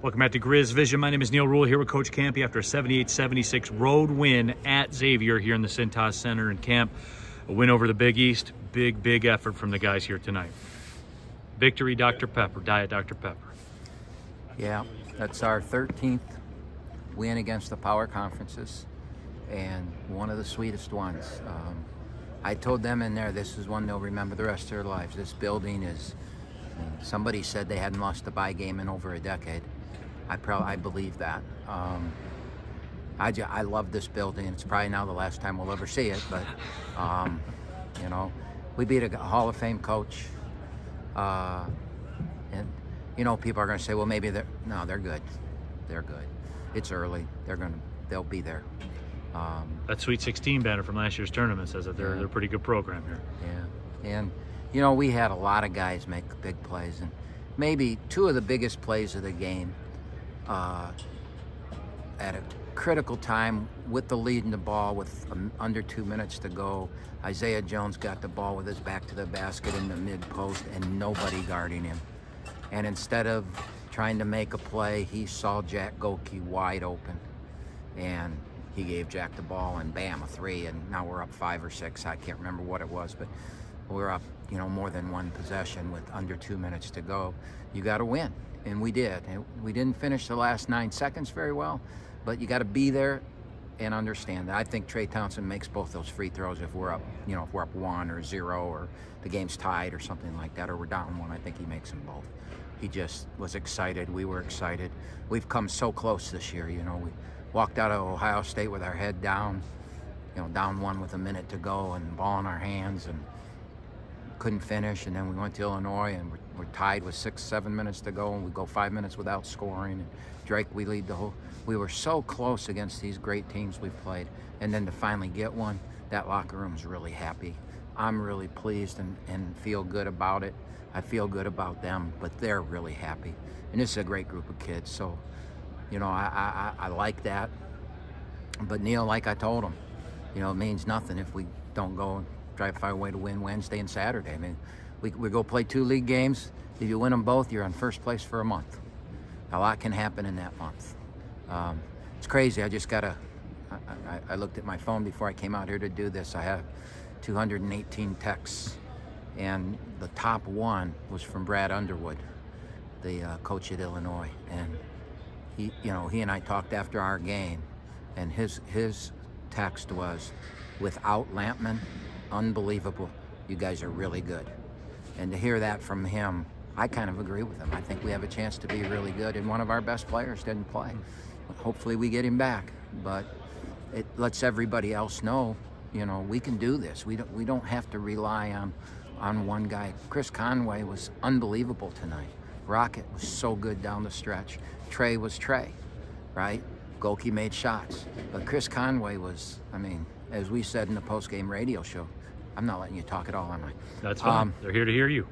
Welcome back to Grizz Vision. My name is Neil Rule here with Coach Kampe after a 78-76 road win at Xavier here in the Cintas Center in Camp. A win over the Big East. Big effort from the guys here tonight. Victory, Dr. Pepper. Diet Dr. Pepper. Yeah, that's our 13th win against the power conferences and one of the sweetest ones. I told them in there this is one they'll remember the rest of their lives. This building is, somebody said they hadn't lost a bye game in over a decade. I believe that. I love this building. It's probably now the last time we'll ever see it, but you know, we beat a Hall of Fame coach, and you know, people are going to say, well, maybe they're good. They're good. It's early. They'll be there. That Sweet 16 banner from last year's tournament says that they're a pretty good program here. Yeah, and you know, we had a lot of guys make big plays, and maybe two of the biggest plays of the game at a critical time with the lead in the ball with under 2 minutes to go. Isaiah Jones got the ball with his back to the basket in the mid post and nobody guarding him. And instead of trying to make a play, he saw Jack Golke wide open. And he gave Jack the ball and bam, a three. And now we're up 5 or 6. I can't remember what it was, but we're up, you know, more than one possession with under 2 minutes to go. You got to win. And we did. And we didn't finish the last 9 seconds very well, but you got to be there and understand that. I think Trey Townsend makes both those free throws if we're up, you know, if we're up 1 or 0 or the game's tied or something like that, or we're down 1. I think he makes them both. He just was excited. We were excited. We've come so close this year. You know, we walked out of Ohio State with our head down, you know, down 1 with a minute to go and ball in our hands and couldn't finish. And then we went to Illinois and we're tied with 6-7 minutes to go, and we go 5 minutes without scoring. And Drake, we lead the whole. We were so close against these great teams we've played, and then to finally get one, that locker room's really happy. I'm really pleased and feel good about it. I feel good about them, but they're really happy. And this is a great group of kids, so, you know, I like that. But Neil, like I told him, you know, it means nothing if we don't go and try to find a way to win Wednesday and Saturday. I mean, we go play 2 league games. If you win them both, you're on first place for a month. A lot can happen in that month. It's crazy. I just I looked at my phone before I came out here to do this. I have 218 texts, and the top one was from Brad Underwood, the coach at Illinois. And he, you know, he and I talked after our game, and his text was, without Lampman, unbelievable. You guys are really good. And to hear that from him, I kind of agree with him. I think we have a chance to be really good, and one of our best players didn't play. Hopefully we get him back, but it lets everybody else know, you know, we can do this. We don't have to rely on one guy. Chris Conway was unbelievable tonight. Rocket was so good down the stretch. Trey was Trey, right? Golke made shots, but Chris Conway was, I mean, as we said in the post-game radio show, I'm not letting you talk at all, am I? That's fine. They're here to hear you.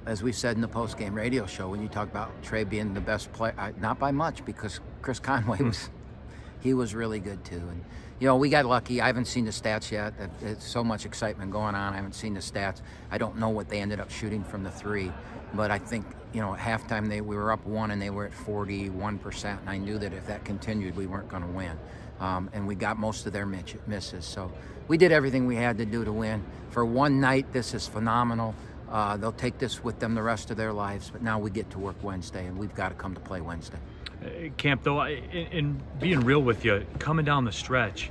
As we said in the post-game radio show, when you talk about Trey being the best player, not by much, because Chris Conway was really good too. And you know, we got lucky. I haven't seen the stats yet. There's so much excitement going on. I haven't seen the stats. I don't know what they ended up shooting from the 3, but I think, you know, at halftime we were up 1 and they were at 41%, and I knew that if that continued, we weren't going to win. And we got most of their misses. So we did everything we had to do to win. For one night, this is phenomenal. They'll take this with them the rest of their lives, but now we get to work Wednesday, and we've got to come to play Wednesday. Camp, though, in being real with you, coming down the stretch,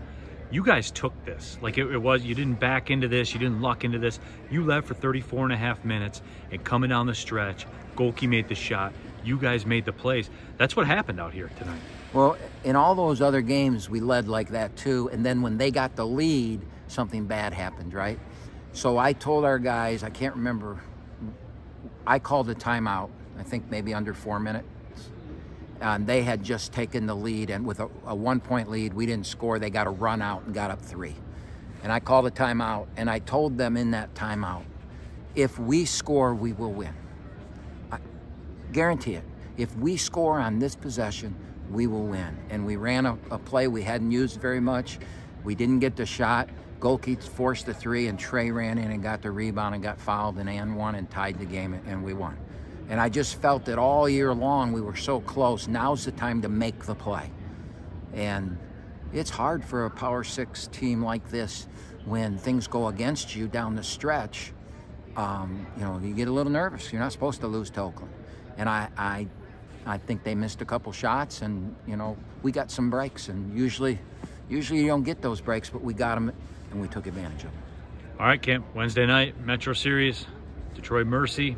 you guys took this. Like it was, you didn't back into this, you didn't luck into this. You led for 34.5 minutes, and coming down the stretch, Golke made the shot. You guys made the plays. That's what happened out here tonight. Well, in all those other games, we led like that too, and then when they got the lead, something bad happened, right? So I told our guys, I can't remember, I called a timeout, I think maybe under 4 minutes. They had just taken the lead, and with a 1-point lead, we didn't score. They got a run out and got up 3. And I called a timeout, and I told them in that timeout, if we score, we will win. I guarantee it. If we score on this possession, we will win. And we ran a play we hadn't used very much. We didn't get the shot. Golke forced the 3, and Trey ran in and got the rebound and got fouled and won and tied the game, and we won. And I just felt that all year long we were so close. Now's the time to make the play. And it's hard for a Power 6 team like this when things go against you down the stretch. You know, you get a little nervous. You're not supposed to lose to Oakland. And I think they missed a couple shots, and, you know, we got some breaks. And usually you don't get those breaks, but we got them, and we took advantage of them. All right, Camp, Wednesday night, Metro Series, Detroit Mercy.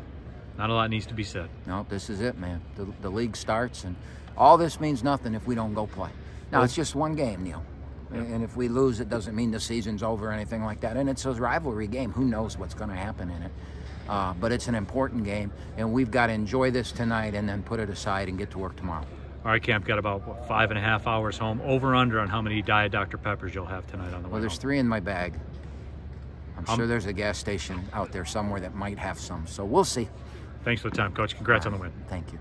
Not a lot needs to be said. No, this is it, man. The league starts, and all this means nothing if we don't go play. Now, it's just one game, Neil. Yeah. And if we lose, it doesn't mean the season's over or anything like that. And it's a rivalry game. Who knows what's going to happen in it? But it's an important game, and we've got to enjoy this tonight and then put it aside and get to work tomorrow. All right, Camp, got about, what, 5.5 hours home. Over under on how many Diet Dr. Peppers you'll have tonight on the way Well, there's home. 3 in my bag. I'm sure there's a gas station out there somewhere that might have some. So we'll see. Thanks for the time, Coach. Congrats on the win. Thank you.